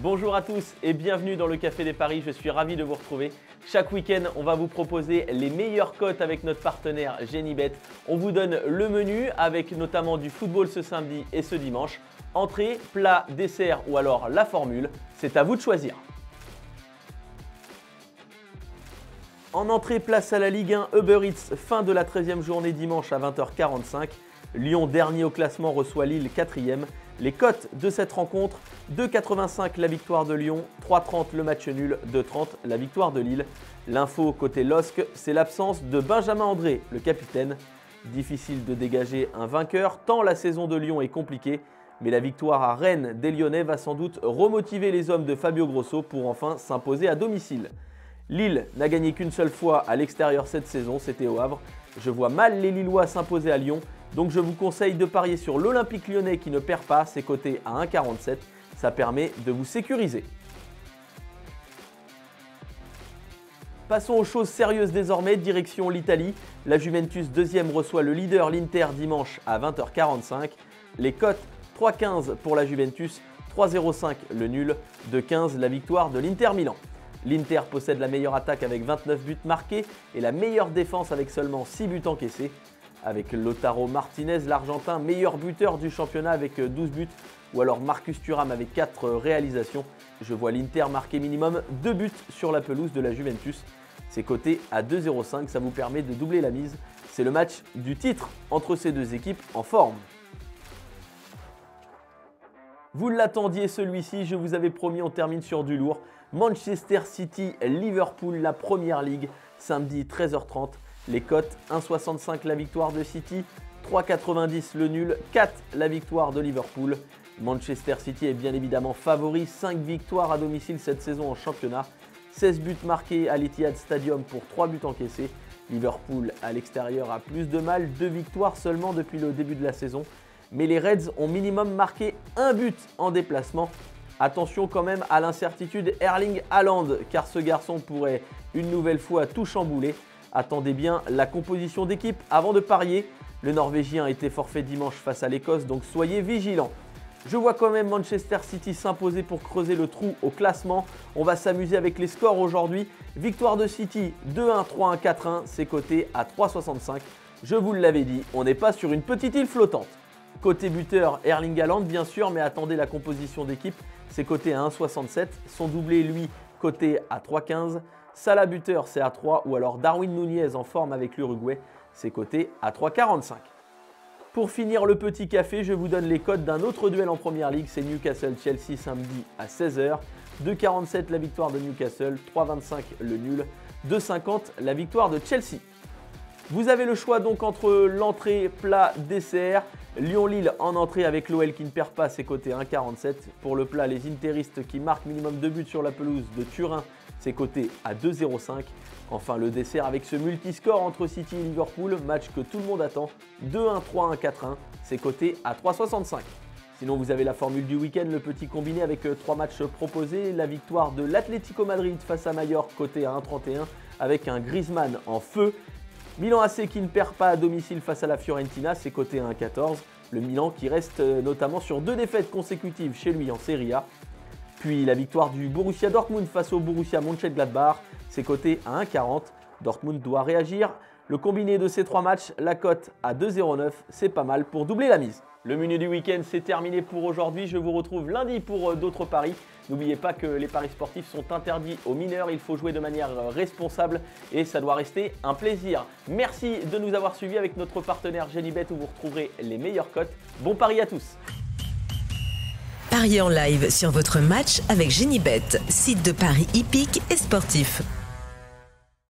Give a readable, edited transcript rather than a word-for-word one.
Bonjour à tous et bienvenue dans le Café des Paris, je suis ravi de vous retrouver. Chaque week-end, on va vous proposer les meilleures cotes avec notre partenaire Genibet. On vous donne le menu avec notamment du football ce samedi et ce dimanche. Entrée, plat, dessert ou alors la formule, c'est à vous de choisir. En entrée, place à la Ligue 1 Uber Eats, fin de la 13e journée dimanche à 20h45. Lyon, dernier au classement, reçoit Lille, 4e. Les cotes de cette rencontre, 2,85 la victoire de Lyon, 3,30 le match nul, 2,30 la victoire de Lille. L'info côté LOSC, c'est l'absence de Benjamin André, le capitaine. Difficile de dégager un vainqueur, tant la saison de Lyon est compliquée. Mais la victoire à Rennes des Lyonnais va sans doute remotiver les hommes de Fabio Grosso pour enfin s'imposer à domicile. Lille n'a gagné qu'une seule fois à l'extérieur cette saison, c'était au Havre. Je vois mal les Lillois s'imposer à Lyon, donc je vous conseille de parier sur l'Olympique Lyonnais qui ne perd pas, c'est coté à 1,47. Ça permet de vous sécuriser. Passons aux choses sérieuses désormais, direction l'Italie. La Juventus 2e reçoit le leader l'Inter dimanche à 20h45. Les cotes 3,15 pour la Juventus, 3,05 le nul, 2,15 la victoire de l'Inter Milan. L'Inter possède la meilleure attaque avec 29 buts marqués et la meilleure défense avec seulement 6 buts encaissés. Avec Lautaro Martinez, l'Argentin, meilleur buteur du championnat avec 12 buts, ou alors Marcus Thuram avec 4 réalisations. Je vois l'Inter marquer minimum 2 buts sur la pelouse de la Juventus. C'est coté à 2,05, ça vous permet de doubler la mise. C'est le match du titre entre ces deux équipes en forme. Vous l'attendiez celui-ci, je vous avais promis, on termine sur du lourd. Manchester City, Liverpool, la Première Ligue, samedi 13h30. Les cotes, 1,65 la victoire de City, 3,90 le nul, 4 la victoire de Liverpool. Manchester City est bien évidemment favori, 5 victoires à domicile cette saison en championnat. 16 buts marqués à l'Etihad Stadium pour 3 buts encaissés. Liverpool à l'extérieur a plus de mal, 2 victoires seulement depuis le début de la saison. Mais les Reds ont minimum marqué 1 but en déplacement. Attention quand même à l'incertitude Erling Haaland, car ce garçon pourrait une nouvelle fois tout chambouler. Attendez bien la composition d'équipe avant de parier. Le Norvégien était forfait dimanche face à l'Écosse, donc soyez vigilants. Je vois quand même Manchester City s'imposer pour creuser le trou au classement. On va s'amuser avec les scores aujourd'hui. Victoire de City 2-1, 3-1, 4-1, c'est coté à 3,65. Je vous l'avais dit, on n'est pas sur une petite île flottante. Côté buteur, Erling Haaland bien sûr, mais attendez la composition d'équipe, c'est coté à 1,67. Son doublé, lui, coté à 3,15. Salah buteur, c'est à 3, ou alors Darwin Nunez en forme avec l'Uruguay, c'est coté à 3,45. Pour finir le petit café, je vous donne les cotes d'un autre duel en Première Ligue, c'est Newcastle-Chelsea samedi à 16h. 2,47 la victoire de Newcastle, 3,25 le nul, 2,50 la victoire de Chelsea. Vous avez le choix donc entre l'entrée, plat, dessert. Lyon-Lille en entrée avec l'OL qui ne perd pas, c'est coté 1,47. Pour le plat, les interistes qui marquent minimum 2 buts sur la pelouse de Turin, c'est coté à 2,05. Enfin, le dessert avec ce multiscore entre City et Liverpool, match que tout le monde attend, 2-1, 3-1, 4-1, c'est coté à 3,65. Sinon, vous avez la formule du week-end, le petit combiné avec 3 matchs proposés. La victoire de l'Atlético Madrid face à Mallorca, coté à 1,31, avec un Griezmann en feu. Milan AC qui ne perd pas à domicile face à la Fiorentina, c'est coté à 1,14. Le Milan qui reste notamment sur 2 défaites consécutives chez lui en Serie A. Puis la victoire du Borussia Dortmund face au Borussia Mönchengladbach, c'est coté à 1,40. Dortmund doit réagir. Le combiné de ces 3 matchs, la cote à 2,09, c'est pas mal pour doubler la mise. Le menu du week-end, c'est terminé pour aujourd'hui. Je vous retrouve lundi pour d'autres paris. N'oubliez pas que les paris sportifs sont interdits aux mineurs. Il faut jouer de manière responsable et ça doit rester un plaisir. Merci de nous avoir suivis avec notre partenaire Genibet où vous retrouverez les meilleures cotes. Bon pari à tous! Pariez en live sur votre match avec Genibet, site de paris hippiques et sportifs.